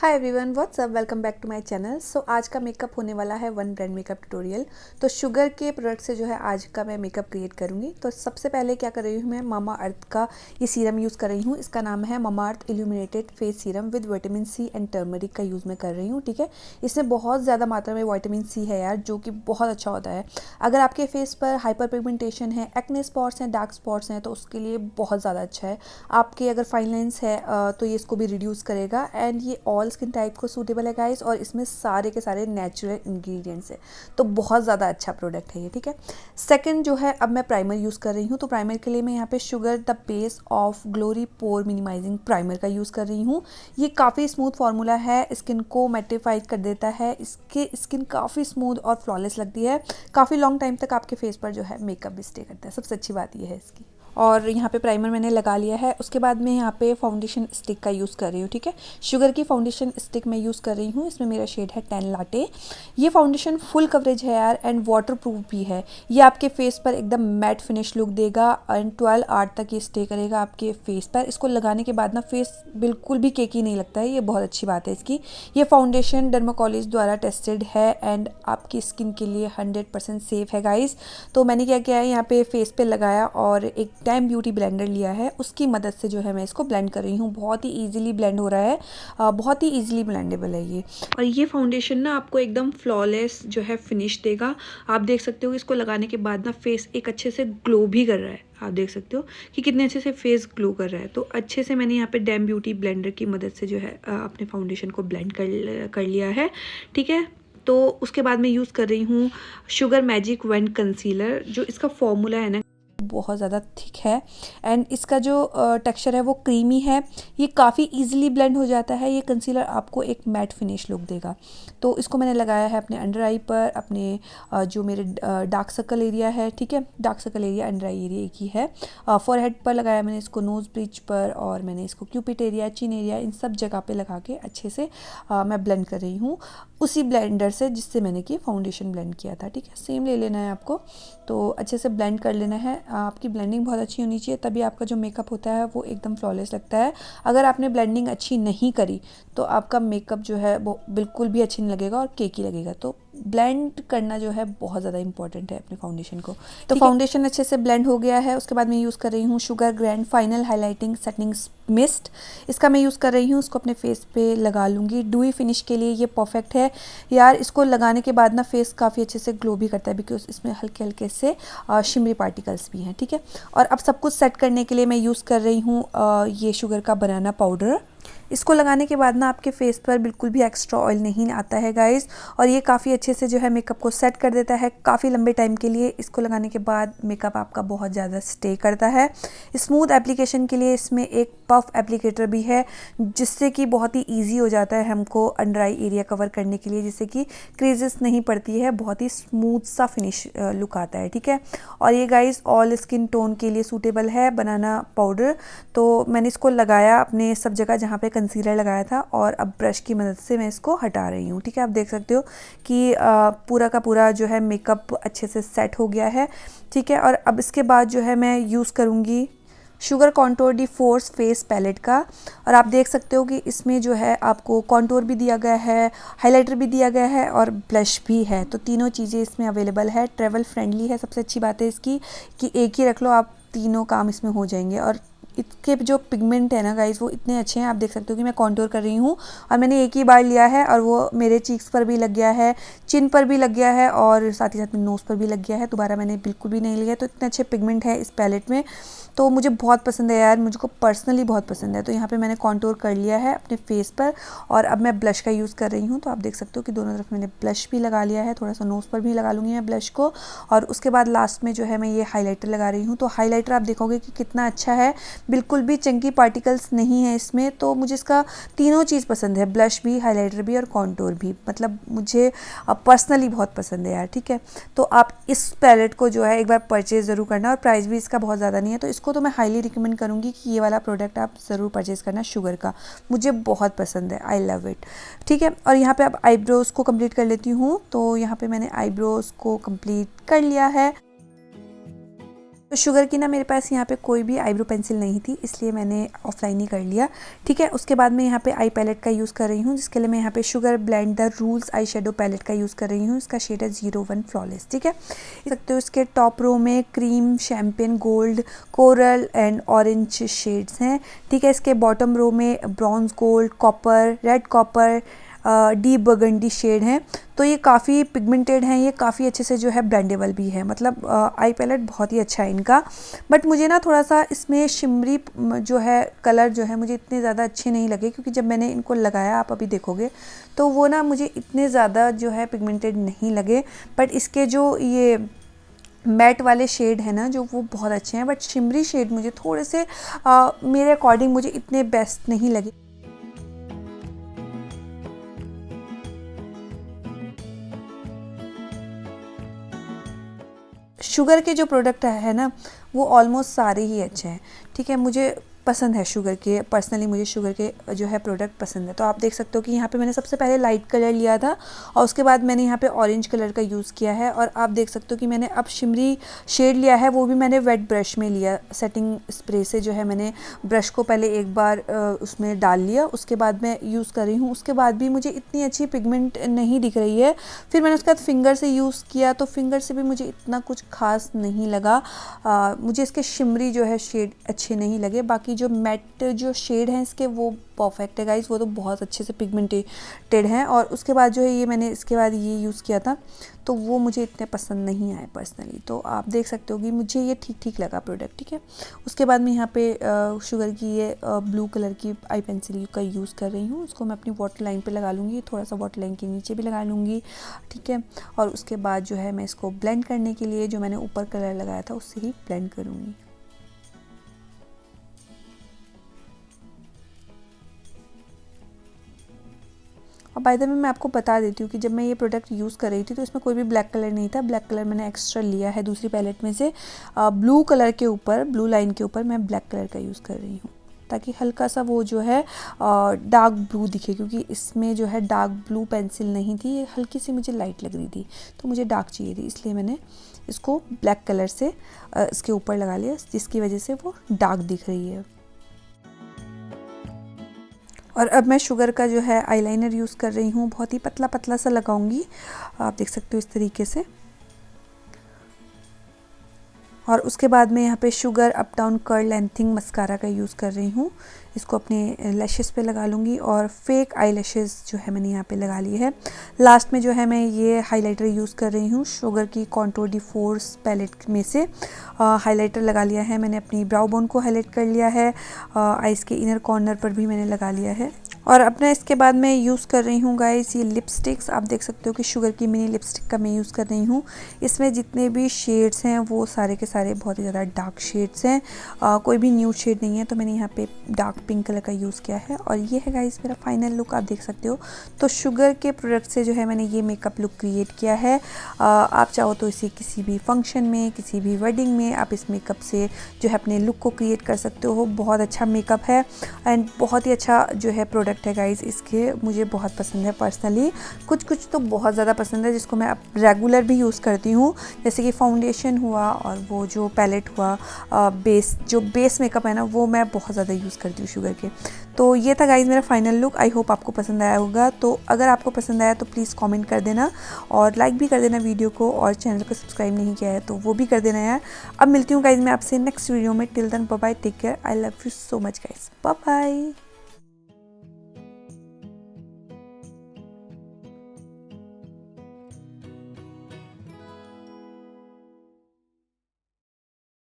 Hi everyone, what's up, welcome back to my channel. So आज का makeup होने वाला है वन ब्रांड मेकअप ट्यूटोरियल। तो शुगर के प्रोडक्ट से जो है आज का मैं मेकअप क्रिएट करूँगी। तो सबसे पहले क्या कर रही हूँ, मैं मामा अर्थ का ये सीरम यूज़ कर रही हूँ। इसका नाम है Mamaearth illuminated face serum with vitamin C and turmeric का यूज़ मैं कर रही हूँ। ठीक है, इसमें बहुत ज़्यादा मात्रा में विटामिन सी है यार, जो कि बहुत अच्छा होता है। अगर आपके फेस पर हाइपर पिगमेंटेशन है, एक्ने स्पॉट्स हैं, डार्क स्पॉट्स हैं, तो उसके लिए बहुत ज़्यादा अच्छा है। आपके अगर फाइन लाइन्स है तो ये इसको भी रिड्यूस करेगा। एंड ये ऑल स्किन टाइप को सूटेबल है गाइस, और इसमें सारे के सारे नेचुरल इंग्रेडिएंट्स है, तो बहुत ज़्यादा अच्छा प्रोडक्ट है ये। ठीक है, सेकंड जो है, अब मैं प्राइमर यूज़ कर रही हूँ। तो प्राइमर के लिए मैं यहाँ पे Sugar the base of glory pore minimizing primer का यूज़ कर रही हूँ। ये काफ़ी स्मूथ फार्मूला है, स्किन को मैटिफाई कर देता है, इसके स्किन काफ़ी स्मूथ और फ्लॉलेस लगती है। काफ़ी लॉन्ग टाइम तक आपके फेस पर जो है मेकअप भी स्टे करता है, सबसे अच्छी बात ये है इसकी। और यहाँ पे प्राइमर मैंने लगा लिया है। उसके बाद मैं यहाँ पे फाउंडेशन स्टिक का यूज़ कर रही हूँ। ठीक है, शुगर की फाउंडेशन स्टिक मैं यूज़ कर रही हूँ। इसमें मेरा शेड है 10 लाटे। ये फाउंडेशन फुल कवरेज है यार, एंड वाटर प्रूफ भी है। ये आपके फेस पर एकदम मैट फिनिश लुक देगा एंड 12 आवर तक ये स्टे करेगा आपके फेस पर। इसको लगाने के बाद ना फेस बिल्कुल भी केकी नहीं लगता है, ये बहुत अच्छी बात है इसकी। ये फाउंडेशन डर्माकोलॉजिस्ट द्वारा टेस्टेड है एंड आपकी स्किन के लिए 100% सेफ है गाइस। तो मैंने क्या किया है, यहाँ पे फेस पे लगाया और एक टाइम ब्यूटी ब्लेंडर लिया है, उसकी मदद से जो है मैं इसको ब्लेंड कर रही हूँ। बहुत ही इजीली ब्लेंड हो रहा है, बहुत ही इजीली ब्लेंडेबल है ये। और ये फाउंडेशन ना आपको एकदम फ्लॉलेस जो है फिनिश देगा। आप देख सकते हो इसको लगाने के बाद ना फेस एक अच्छे से ग्लो भी कर रहा है। आप देख सकते हो कि कितने अच्छे से फेस ग्लो कर रहा है। तो अच्छे से मैंने यहाँ पे डैम ब्यूटी ब्लेंडर की मदद से जो है अपने फाउंडेशन को ब्लेंड कर लिया है। ठीक है, तो उसके बाद मैं यूज़ कर रही हूँ शुगर मैजिक वेंट कंसीलर। जो इसका फॉर्मूला है ना, बहुत ज़्यादा थिक है एंड इसका जो टेक्सचर है वो क्रीमी है। ये काफ़ी इजीली ब्लेंड हो जाता है। ये कंसीलर आपको एक मैट फिनिश लुक देगा। तो इसको मैंने लगाया है अपने अंडर आई पर, अपने जो मेरे डार्क सर्कल एरिया है। ठीक है, dark circle area under eye area एक ही है। फॉरहेड पर लगाया मैंने इसको, नोज़ ब्रिज पर, और मैंने इसको क्यूपिट एरिया, चिन एरिया, इन सब जगह पे लगा के अच्छे से मैं ब्लेंड कर रही हूँ उसी ब्लेंडर से जिससे मैंने कि फाउंडेशन ब्लेंड किया था। ठीक है, सेम ले लेना है आपको, तो अच्छे से ब्लेंड कर लेना है। आपकी ब्लेंडिंग बहुत अच्छी होनी चाहिए, तभी आपका जो मेकअप होता है वो एकदम फ्लॉलेस लगता है। अगर आपने ब्लेंडिंग अच्छी नहीं करी तो आपका मेकअप जो है वो बिल्कुल भी अच्छी नहीं लगेगा और केकी लगेगा। तो ब्लेंड करना जो है बहुत ज़्यादा इंपॉर्टेंट है अपने फाउंडेशन को। तो फाउंडेशन अच्छे से ब्लेंड हो गया है। उसके बाद मैं यूज़ कर रही हूँ sugar grand final highlighting setting mist. इसका मैं यूज़ कर रही हूँ, उसको अपने फेस पे लगा लूँगी। डूई फिनिश के लिए ये परफेक्ट है यार। इसको लगाने के बाद ना फेस काफ़ी अच्छे से ग्लो भी करता है, बिकॉज इसमें हल्के हल्के से शिमरी पार्टिकल्स भी हैं। ठीक है, और अब सब कुछ सेट करने के लिए मैं यूज़ कर रही हूँ ये शुगर का बनाना पाउडर। इसको लगाने के बाद ना आपके फेस पर बिल्कुल भी एक्स्ट्रा ऑयल नहीं आता है गाइस, और ये काफ़ी अच्छे से जो है मेकअप को सेट कर देता है काफ़ी लंबे टाइम के लिए। इसको लगाने के बाद मेकअप आपका बहुत ज़्यादा स्टे करता है। स्मूथ एप्लीकेशन के लिए इसमें एक पफ एप्लीकेटर भी है, जिससे कि बहुत ही ईजी हो जाता है हमको अंडर आई एरिया कवर करने के लिए, जिससे कि क्रीजेस नहीं पड़ती है, बहुत ही स्मूथ सा फिनिश लुक आता है। ठीक है, और ये गाइस ऑल स्किन टोन के लिए सूटेबल है बनाना पाउडर। तो मैंने इसको लगाया अपने सब जगह जहाँ पे कंसीलर लगाया था, और अब ब्रश की मदद से मैं इसको हटा रही हूँ। ठीक है, आप देख सकते हो कि पूरा का पूरा जो है मेकअप अच्छे से सेट हो गया है। ठीक है, और अब इसके बाद जो है मैं यूज़ करूँगी Sugar contour de force face palette का। और आप देख सकते हो कि इसमें जो है आपको कॉन्टोर भी दिया गया है, हाइलाइटर भी दिया गया है, और ब्लश भी है। तो तीनों चीज़ें इसमें अवेलेबल है। ट्रैवल फ्रेंडली है, सबसे अच्छी बात है इसकी कि एक ही रख लो, आप तीनों काम इसमें हो जाएंगे। और इसके जो पिगमेंट है ना गाइस, वो इतने अच्छे हैं। आप देख सकते हो कि मैं कॉन्टोर कर रही हूँ और मैंने एक ही बार लिया है, और वो मेरे चीक्स पर भी लग गया है, चिन पर भी लग गया है, और साथ ही साथ में नोज़ पर भी लग गया है। दोबारा मैंने बिल्कुल भी नहीं लिया। तो इतने अच्छे पिगमेंट है इस पैलेट में, तो मुझे बहुत पसंद है यार, मुझको पर्सनली बहुत पसंद है। तो यहाँ पे मैंने कॉन्टोर कर लिया है अपने फेस पर, और अब मैं ब्लश का यूज़ कर रही हूँ। तो आप देख सकते हो कि दोनों तरफ मैंने ब्लश भी लगा लिया है, थोड़ा सा नोज़ पर भी लगा लूँगी मैं ब्लश को। और उसके बाद लास्ट में जो है मैं ये हाइलाइटर लगा रही हूँ। तो हाइलाइटर आप देखोगे कि कितना अच्छा है, बिल्कुल भी चंकी पार्टिकल्स नहीं है इसमें। तो मुझे इसका तीनों चीज़ पसंद है, ब्लश भी, हाइलाइटर भी और कॉन्टोर भी। मतलब मुझे पर्सनली बहुत पसंद है यार। ठीक है, तो आप इस पैलेट को जो है एक बार परचेज़ ज़रूर करना, और प्राइस भी इसका बहुत ज़्यादा नहीं है। तो इसको तो मैं हाईली रिकमेंड करूँगी कि ये वाला प्रोडक्ट आप ज़रूर परचेज़ करना शुगर का, मुझे बहुत पसंद है, आई लव इट। ठीक है, और यहाँ पे अब आईब्रोज़ को कंप्लीट कर लेती हूँ। तो यहाँ पे मैंने आईब्रोज़ को कंप्लीट कर लिया है। शुगर की ना मेरे पास यहाँ पे कोई भी आईब्रो पेंसिल नहीं थी, इसलिए मैंने ऑफलाइन ही कर लिया। ठीक है, उसके बाद मैं यहाँ पे आई पैलेट का यूज़ कर रही हूँ, जिसके लिए मैं यहाँ पे Sugar blend the rules eyeshadow palette का यूज़ कर रही हूँ। इसका शेड है 01 फ्लॉलेस। ठीक है, देख सकते हो इसके टॉप रो में cream, champagne, gold, coral and orange shades हैं। ठीक है, इसके बॉटम रो में bronze gold, copper, red copper, deep burgundy shade हैं। तो ये काफ़ी पिगमेंटेड हैं, ये काफ़ी अच्छे से जो है ब्लेंडेबल भी है, मतलब आई पैलेट बहुत ही अच्छा है इनका। बट मुझे ना थोड़ा सा इसमें शिमरी जो है कलर जो है मुझे इतने ज़्यादा अच्छे नहीं लगे, क्योंकि जब मैंने इनको लगाया, आप अभी देखोगे तो वो ना मुझे इतने ज़्यादा जो है पिगमेंटेड नहीं लगे। बट इसके जो ये मैट वाले शेड है ना, जो वो बहुत अच्छे हैं। बट शिमरी शेड मुझे थोड़े से मेरे अकॉर्डिंग मुझे इतने बेस्ट नहीं लगे। शुगर के जो प्रोडक्ट है ना, वो ऑलमोस्ट सारे ही अच्छे हैं। ठीक है, मुझे पसंद है शुगर के, पर्सनली मुझे शुगर के जो है प्रोडक्ट पसंद है। तो आप देख सकते हो कि यहाँ पे मैंने सबसे पहले लाइट कलर लिया था और उसके बाद मैंने यहाँ पे ऑरेंज कलर का यूज़ किया है। और आप देख सकते हो कि मैंने अब शिमरी शेड लिया है, वो भी मैंने वेट ब्रश में लिया। सेटिंग स्प्रे से जो है मैंने ब्रश को पहले एक बार उसमें डाल लिया, उसके बाद मैं यूज़ कर रही हूँ। उसके बाद भी मुझे इतनी अच्छी पिगमेंट नहीं दिख रही है। फिर मैंने उसके बाद फिंगर से यूज़ किया, तो फिंगर से भी मुझे इतना कुछ खास नहीं लगा। मुझे इसके शिमरी जो है शेड अच्छे नहीं लगे। बाकी जो मैट जो शेड हैं इसके वो परफेक्ट है गाइस, वो तो बहुत अच्छे से पिगमेंटेड हैं। और उसके बाद जो है ये मैंने इसके बाद ये यूज़ किया था, तो वो मुझे इतने पसंद नहीं आए पर्सनली। तो आप देख सकते हो कि मुझे ये ठीक ठीक लगा प्रोडक्ट। ठीक है, उसके बाद मैं यहाँ पे शुगर की ये ब्लू कलर की आई पेंसिल का यूज़ कर रही हूँ। उसको मैं अपनी वाटर लाइन पे लगा लूँगी, थोड़ा सा वाटर लाइन के नीचे भी लगा लूँगी। ठीक है, और उसके बाद जो है मैं इसको ब्लेंड करने के लिए जो मैंने ऊपर कलर लगाया था उससे ही ब्लेंड करूँगी। और बाय द वे मैं आपको बता देती हूँ कि जब मैं ये प्रोडक्ट यूज़ कर रही थी तो इसमें कोई भी ब्लैक कलर नहीं था। ब्लैक कलर मैंने एक्स्ट्रा लिया है दूसरी पैलेट में से। ब्लू कलर के ऊपर, ब्लू लाइन के ऊपर मैं ब्लैक कलर का यूज़ कर रही हूँ, ताकि हल्का सा वो जो है डार्क ब्लू दिखे, क्योंकि इसमें जो है डार्क ब्लू पेंसिल नहीं थी, ये हल्की सी मुझे लाइट लग रही थी, तो मुझे डार्क चाहिए थी, इसलिए मैंने इसको ब्लैक कलर से इसके ऊपर लगा लिया, जिसकी वजह से वो डार्क दिख रही है। और अब मैं शुगर का जो है आईलाइनर यूज़ कर रही हूँ, बहुत ही पतला पतला सा लगाऊंगी, आप देख सकते हो इस तरीके से। और उसके बाद मैं यहाँ पे sugar up down curl lengthening mascara का यूज़ कर रही हूँ। इसको अपने लैशेस पे लगा लूँगी और फेक आई लैशेस जो है मैंने यहाँ पे लगा ली है। लास्ट में जो है मैं ये हाइलाइटर यूज़ कर रही हूँ, शुगर की कॉन्टूर डी फोर्स पैलेट में से हाइलाइटर लगा लिया है मैंने। अपनी ब्राउ बोन को हाईलाइट कर लिया है, आइज़ के इनर कॉर्नर पर भी मैंने लगा लिया है। और अपना इसके बाद मैं यूज़ कर रही हूँ गाइस ये लिपस्टिक्स। आप देख सकते हो कि शुगर की मिनी लिपस्टिक का मैं यूज़ कर रही हूँ। इसमें जितने भी शेड्स हैं वो सारे के सारे बहुत ही ज़्यादा डार्क शेड्स हैं, कोई भी न्यूड शेड नहीं है। तो मैंने यहाँ पे डार्क पिंक कलर का यूज़ किया है। और ये है गाइस मेरा फाइनल लुक, आप देख सकते हो। तो शुगर के प्रोडक्ट से जो है मैंने ये मेकअप लुक क्रिएट किया है। आप चाहो तो इसे किसी भी फंक्शन में, किसी भी वेडिंग में आप इस मेकअप से जो है अपने लुक को क्रिएट कर सकते हो। बहुत अच्छा मेकअप है एंड बहुत ही अच्छा जो है प्रोडक्ट है गाइस। इसके मुझे बहुत पसंद है पर्सनली, कुछ तो बहुत ज़्यादा पसंद है जिसको मैं अब रेगुलर भी यूज़ करती हूँ, जैसे कि फाउंडेशन हुआ और वो जो पैलेट हुआ, बेस मेकअप है ना, वो मैं बहुत ज़्यादा यूज़ करती हूँ शुगर के। तो ये था गाइस मेरा फाइनल लुक। आई होप आपको पसंद आया होगा। तो अगर आपको पसंद आया तो प्लीज़ कमेंट कर देना और लाइक भी कर देना वीडियो को, और चैनल को सब्सक्राइब नहीं किया है तो वो भी कर देना यार। अब मिलती हूँ गाइस मैं आपसे नेक्स्ट वीडियो में। Till then bye bye, take care, I love you so much guys, bye bye.